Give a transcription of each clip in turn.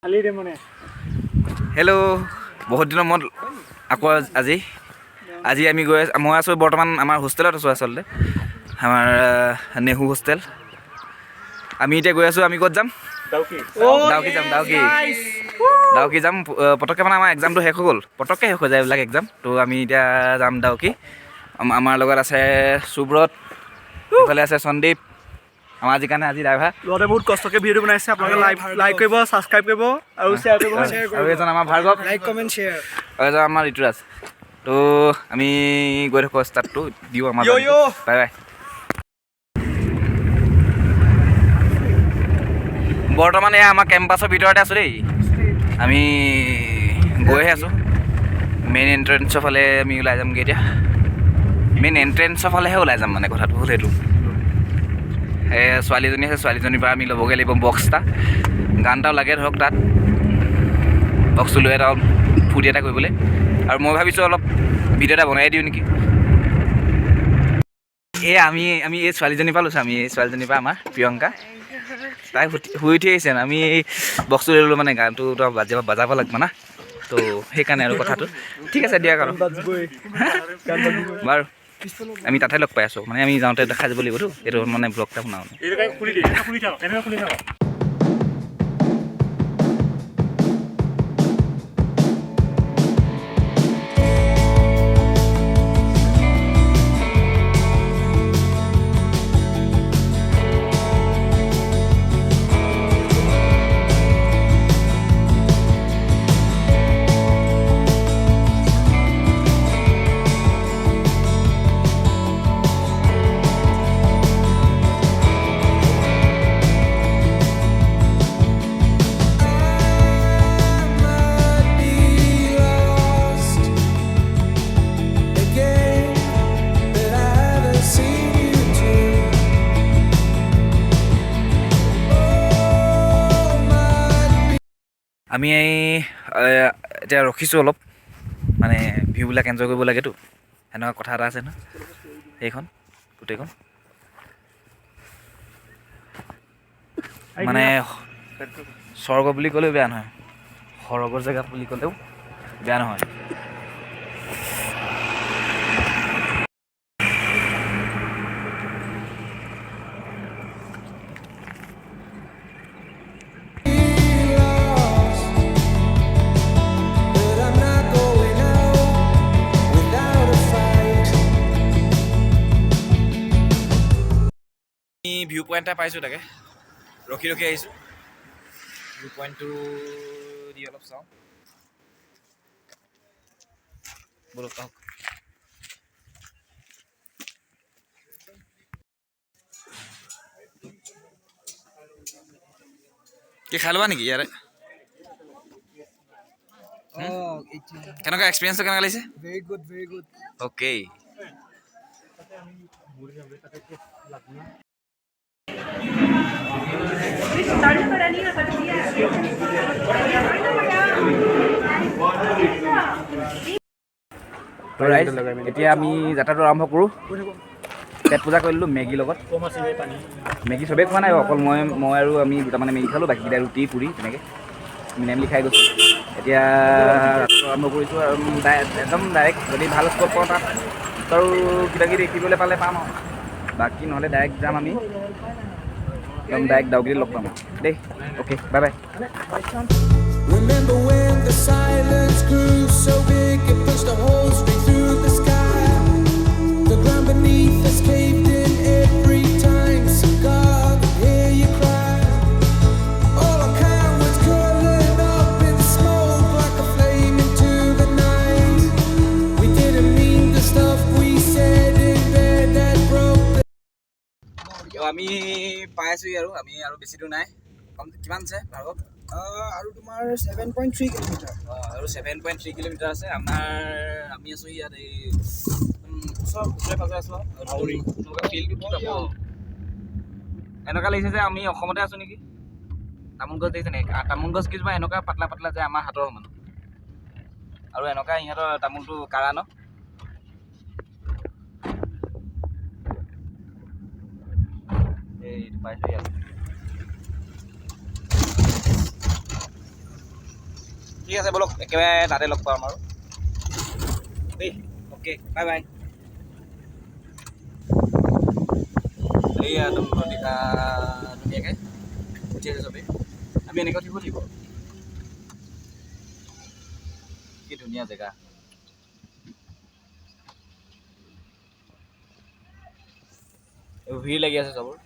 Hello' বহুত দিনৰ মূৰত আকৌ আজি আমি মই আছোঁ বৰ্তমান আমাৰ হোষ্টেলত আছোঁ আচলতে আমাৰ নেহু হোষ্টেল। আমি এতিয়া গৈ আছোঁ, আমি ক'ত যাম? ডাউকি যাম। পটককৈ মানে আমাৰ এক্সামটো শেষ হৈ গ'ল, পটককৈ শেষ হৈ যায় এইবিলাক এক্সাম। তো আমি এতিয়া যাম ডাউকি। আমাৰ লগত আছে সুব্ৰত, এইফালে আছে সন্দীপ, আমাৰ আজি ড্ৰাইভাৰ। ল'ৰাটোৱে বহুত কষ্টকৈ ভিডিঅ'টো বনাইছে, আপোনালোকে লাইক কৰিব, ছাবস্ক্ৰাইব কৰিব আৰু শ্বেয়াৰ কৰিব। আৰু এজন আমাৰ ভাৰ্গৱ, লাইক কমেণ্ট শ্বেয়াৰ। আৰু এজন আমাৰ ঋতুৰাজ। তো আমি গৈ থাকোঁ, ষ্টাৰ্টটো দিওঁ আমাৰ। Bye bye. বৰ্তমান এয়া আমাৰ কেম্পাছৰ ভিতৰতে আছোঁ দেই, আমি গৈহে আছোঁ। মেইন এণ্ট্ৰেঞ্চৰ ফালে আমি ওলাই যামগৈ এতিয়া। মেইন এণ্ট্ৰেঞ্চৰ ফালেহে ওলাই যাম, মানে কথাটো হ'ল সেইটো। ছোৱালীজনী আছে, ছোৱালীজনীৰ পৰা আমি ল'বগৈ লাগিব বক্স এটা, গান এটাও লাগে ধৰক তাত, বক্সটো লৈ এটা ফূৰ্তি এটা কৰিবলৈ। আৰু মই ভাবিছোঁ অলপ ভিডিঅ' এটা বনাই দিওঁ নেকি। আমি এই ছোৱালীজনীৰ পৰা লৈছোঁ, এই ছোৱালীজনীৰ পৰা, আমাৰ প্ৰিয়ংকা। তাই শুই উঠি আহিছে, আমি এই বক্সটো লৈ ল'লোঁ, মানে গানটো বাজাব লাগিব না, তো সেইকাৰণে আৰু কথাটো। ঠিক আছে দিয়ক আৰু বাৰু, আমি তাতে লগ পাই আছোঁ, মানে আমি যাওঁতে দেখা যাব লাগিবতো, এইটো মানে ব্লগ এটা বনাওঁ। আমি এতিয়া ৰখিছোঁ অলপ, মানে ভিউবিলাক এনজয় কৰিব লাগেতো, সেনেকুৱা কথা এটা আছে ন। সেইখন গোটেইখন মানে স্বৰ্গ বুলি ক'লেও বেয়া নহয়, সৰগৰ জেগা বুলি ক'লেও বেয়া নহয়। ভিউ পইণ্ট এটা পাইছোঁ, তাকে ৰখি আহিছোঁ। ভিউ পইণ্টটো দি অলপ চাওঁ, বলক আহক। কি খাই ল'বা নেকি ইয়াৰে? কেনেকুৱা এক্সপিৰিয়েঞ্চটো কেনেকুৱা লাগিছে? Very good. অ'কে। এতিয়া আমি যাত্ৰাটো আৰম্ভ কৰোঁ। পেট পূজা কৰিলোঁ মেগীৰ লগত। মেগী চবেই খোৱা নাই, অকল মই আৰু আমি দুটামানে মেগী খালোঁ, বাকীকেইটা ৰুটি পুৰি তেনেকৈ মিলাই খাই গৈছোঁ। এতিয়া আৰম্ভ কৰিছোঁ আৰু একদম ডাইৰেক্ট যদি ভাল স্পট পাওঁ তাত আৰু কিবাকিবি দেখিবলৈ পালে পাম আৰু, বাকী নহ'লে ডাইৰেক্ট যাম আমি, একদম ডাইৰেক্ট ডাউকিত লগ পাম দেই। Okay, bye bye. Remember when the silence grew so big it pushed a hole straight through the sky. The ground beneath us caved in every time. So God, hear you cry. All our cowards curling up in smoke like a flame into the night. We didn't mean the stuff we said in bed that broke the... আমি পাই আছোঁ আমি আৰু বেছি দূৰ নাই। কিমান আছে ভাৰ্গৱ? আৰু তোমাৰ 7.3 কিলোমিটাৰ। আৰু 7.3 কিলোমিটাৰ আছে আমাৰ। আমি আছোঁ ইয়াত এই ওচৰে পাজৰে আছোঁ। ফিল্ডটো কি পাব, এনেকুৱা লাগিছে যে আমি অসমতে আছোঁ নেকি। তামোল গছ দেখিছে নেকি? তামোল গছ কিছুমান এনেকুৱা পাতলা পাতলা যে আমাৰ হাতৰ সমান, আৰু এনেকুৱা ইহঁতৰ তামোলটো কাঢ়া ন। এইটো পাইছোঁ ইয়াত। ঠিক আছে ব'লক একেবাৰে তাতে লগ পাম আৰু দেই অ'কে বাই বাই এইয়া একদম ধুনীয়াকৈ উঠি আছে চবেই আমি এনেকৈ উঠিব লাগিব কি ধুনীয়া জেগা ভিৰ লাগি আছে চবৰ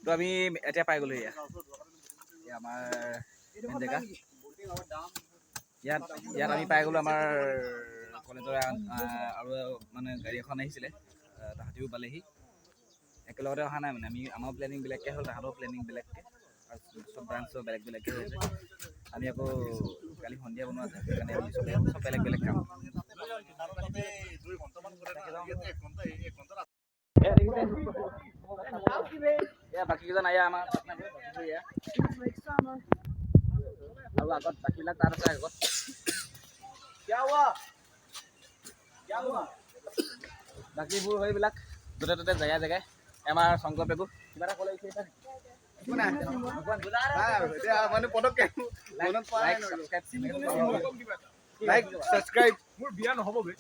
তো আমি এতিয়া পাই গ'লো এয়া আমাৰ জেগা ইয়াত আমি পাই গ'লো আমাৰ কলেজৰ আৰু মানে গাড়ী এখন আহিছিলে তাহাঁতিও পালেহি একেলগতে অহা নাই মানে আমি আমাৰ প্লেনিং বেলেগকৈ হ'ল তাহাঁতৰ প্লেনিং বেলেগকৈ আৰু চব ব্ৰাঞ্চৰ বেলেগ বেলেগকৈ হৈছে আমি আকৌ কালি সন্ধিয়া বনোৱা আছে সেইকাৰণে আমি চব বেলেগ বেলেগ কাম বাকীকেইজন আয়া আমাৰ আৰু আগত বাকীবিলাক তাত আছে আগত বাকীবোৰ সেইবিলাক য'তে ত'তে জেগাই জেগাই আমাৰ সংকল্প একো কিবা এটা ক'লে ছাবস্ক্ৰাইব মোৰ বিয়া নহ'ব বে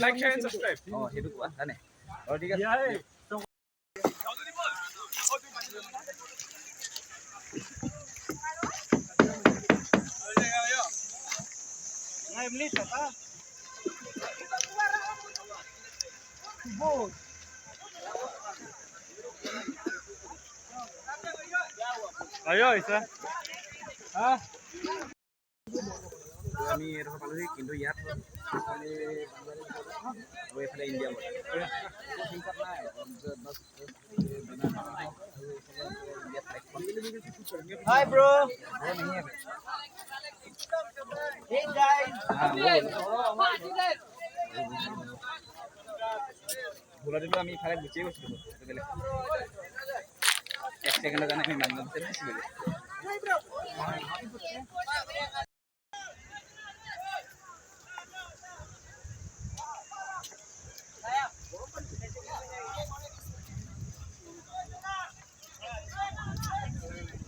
লাইক শ্বেয়াৰ এণ্ড ছাবস্ক্ৰাইব সেইটো কোৱা জানে অঁ ঠিক আছে ayo Isa আমি এডোখৰ পালোহি কিন্তু ইয়াত এইফালে India hi bro hey guys ভুলতেতো আমি ইফালে গুচিয়ে গৈছিলোঁ সেইটো বেলেগ এক ছেকেণ্ডৰ কাৰণে আমি বাংলাদেশে গুচিছিলোঁ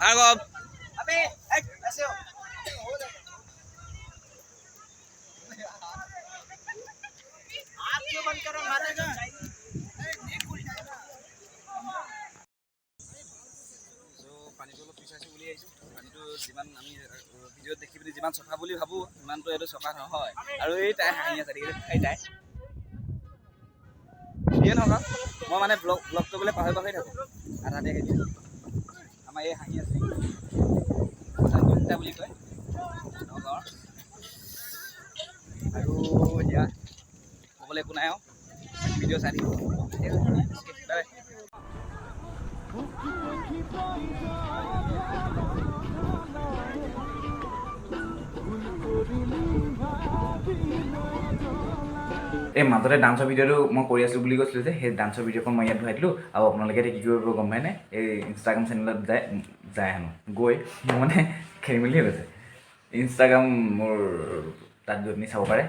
Agop. Abe, asio. आप क्यों बंद करो मारेगा পানীটো অলপ পিছাইছোঁ বুলি আহিছোঁ পানীটো যিমান আমি ভিডিঅ'ত দেখি পিনি যিমান চফা বুলি ভাবোঁ সিমানটো এইটো চফা নহয় আৰু এই তাই হাঁহি আছে দেখিছে এই তাই দিয়ে নহওক মই মানে ব্লগ কৰিবলৈ পাহৰি থাকোঁ আধাতে আহি দিয়ে আমাৰ এই হাঁহি আছে দুটা বুলি কয় নগাঁৱৰ আৰু এতিয়া ক'বলৈ একো নাই আৰু ভিডিঅ' চাই থাকিব বাই এই মাজতে ডান্সৰ ভিডিঅ'টো মই কৰি আছিলোঁ বুলি কৈছিলোঁ যে সেই ডান্সৰ ভিডিঅ'খন মই ইয়াত ভৰাই দিলোঁ আৰু আপোনালোকে এতিয়া কি কৰিব গম পায়নে এই ইনষ্টাগ্ৰাম চেনেলত যায় হেনো গৈ মোৰ মানে খেলি মেলি হৈ গৈছে ইনষ্টাগ্ৰাম মোৰ তাত গৈ পিনি চাব পাৰে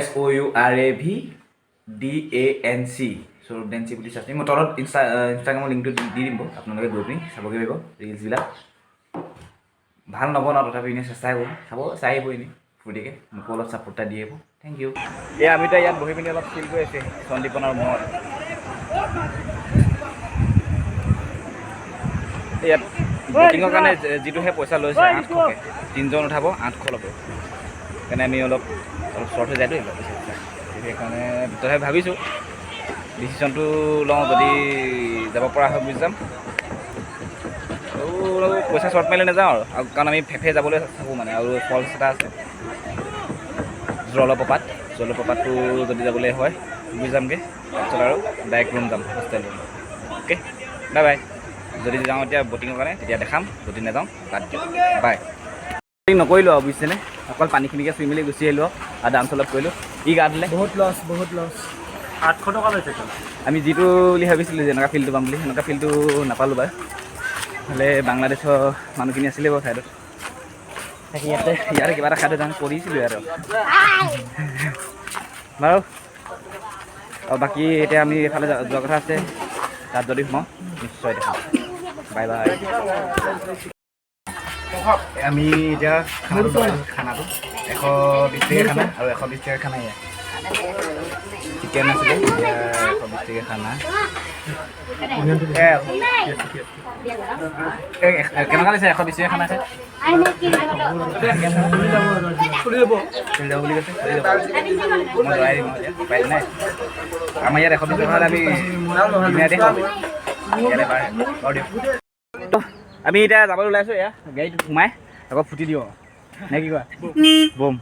SOURAVDANC সৌৰভ ডেন্সি বুলি চাইছে মই তলত ইনষ্টাগ্ৰামৰ লিংকটো দি দিম আপোনালোকে গৈ পিনি চাবগৈ পাৰিব ৰিলচবিলাক ভাল নবনাওঁ তথাপি এনেই চেষ্টা কৰোঁ চাই আহিব এনেই ফূৰ্তিকৈ মোকো অলপ ছাপোৰ্ট এটা দি আহিব থেংক ইউ এই আমি এতিয়া ইয়াত বহি পিনি অলপ ফিল কৰি আছোঁ সন্দীপনৰ মনত ইয়াত বটিঙৰ কাৰণে যিটোহে পইচা লৈছে 800কৈ 3জন উঠাব 800 ল'ব সেইকাৰণে আমি অলপ শ্বৰ্ট হৈ যায়তো এইবিলাক পইচা সেইকাৰণে তথাপি ভাবিছোঁ ডিচিশ্যনটো লওঁ যদি যাব পৰা হয় বুজি যাম আৰু পইচা শ্বৰ্ট মাৰিলে নাযাওঁ আৰু কাৰণ আমি ফেফে যাবলৈ থাকোঁ মানে আৰু ফলছ এটা আছে জলপ্ৰপাতটো যদি যাবলৈ হয় বুজি যামগৈ তাৰপিছত আৰু ডাইৰেক্ট ৰুম যাম hostel room okay bye bye যদি যাওঁ এতিয়া বটিঙৰ কাৰণে তেতিয়া দেখাম যদি নাযাওঁ তাত দিওঁ বাই বটিং নকৰিলোঁ আৰু বুজিছেনে অকল পানীখিনিকে চুই মেলি গুচি আহিলোঁ আৰু ডান্স অলপ কৰিলোঁ ই গা দিলে বহুত লছ 800 টকা লৈছে আমি যিটো বুলি ভাবিছিলোঁ যেনেকুৱা ফিল্ডটো পাম বুলি সেনেকুৱা ফিল্ডটো নাপালোঁ বাৰু হ'লে বাংলাদেশৰ মানুহখিনি আছিলে বাৰু ঠাইডোত তাকে ইয়াতে কিবা এটা খাই যাম কৰিছিলোঁ আৰু বাৰু আৰু বাকী এতিয়া আমি এইফালে যোৱা কথা আছে তাত যদি সোমাওঁ নিশ্চয় দেখাম বাই বাই আমি এতিয়া খানাটো 120 টকীয়া খানা আৰু 120 টকীয়া খানা ইয়াত চিকেন আছিলে এতিয়া 120 টকীয়া খানা কেনেকুৱা লাগিছে 120 টকীয়া খানা আছে চলি যাব বুলি কৈছে চলি যাব মই লৰাই দিম উপায় নাই আমাৰ ইয়াত 120 টকা আমি ইয়াতে খাওঁ ইয়াতে বাৰু দিয়ক আমি এতিয়া যাবলৈ ওলাইছোঁ এয়া গাড়ীত সোমাই আকৌ ফুটি দিওঁ নে কি কোৱা বম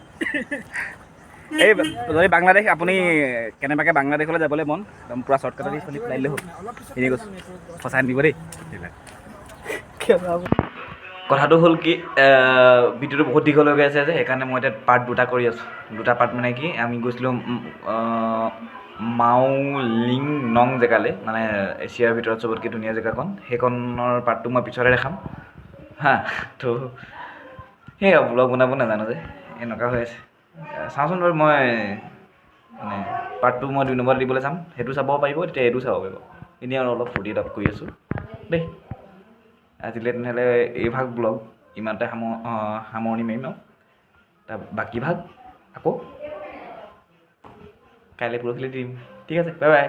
এই যদি বাংলাদেশ আপুনি কেনেবাকৈ বাংলাদেশলৈ যাবলৈ মন একদম পূৰা শ্বৰ্টকাটত দি চলি পেলাই দিলে হ'ল এনেই কৈছোঁ সঁচাই নিদিব দেই কথাটো হ'ল কি ভিডিঅ'টো বহুত দীঘল হৈ গৈ আছে যে সেইকাৰণে মই এতিয়া পাৰ্ট 2টা কৰি আছোঁ 2টা পাৰ্ট মানে কি আমি গৈছিলোঁ মাওলিং নং জেগালৈ মানে এছিয়াৰ ভিতৰত চবতকৈ ধুনীয়া জেগাখন সেইখনৰ পাৰ্টটো মই পিছতে দেখাম হা তো সেই ব্লগ বনাব নাজানো যে এনেকুৱা হৈ আছে চাওঁচোন বাৰু মই মানে পাৰ্ট 2 মই 2 নম্বৰত দিবলৈ চাম সেইটো চাব পাৰিব তেতিয়া এইটো চাব পাৰিব এনেই আৰু অলপ ফূৰ্তি এটা কৰি আছোঁ দেই আজিলৈ তেনেহ'লে এই ভাগ ব্লগ ইমানতে সামৰণি মাৰিম আৰু তাৰ বাকী ভাগ আকৌ কাইলৈ পৰহিলৈ দিম ঠিক আছে বাই বাই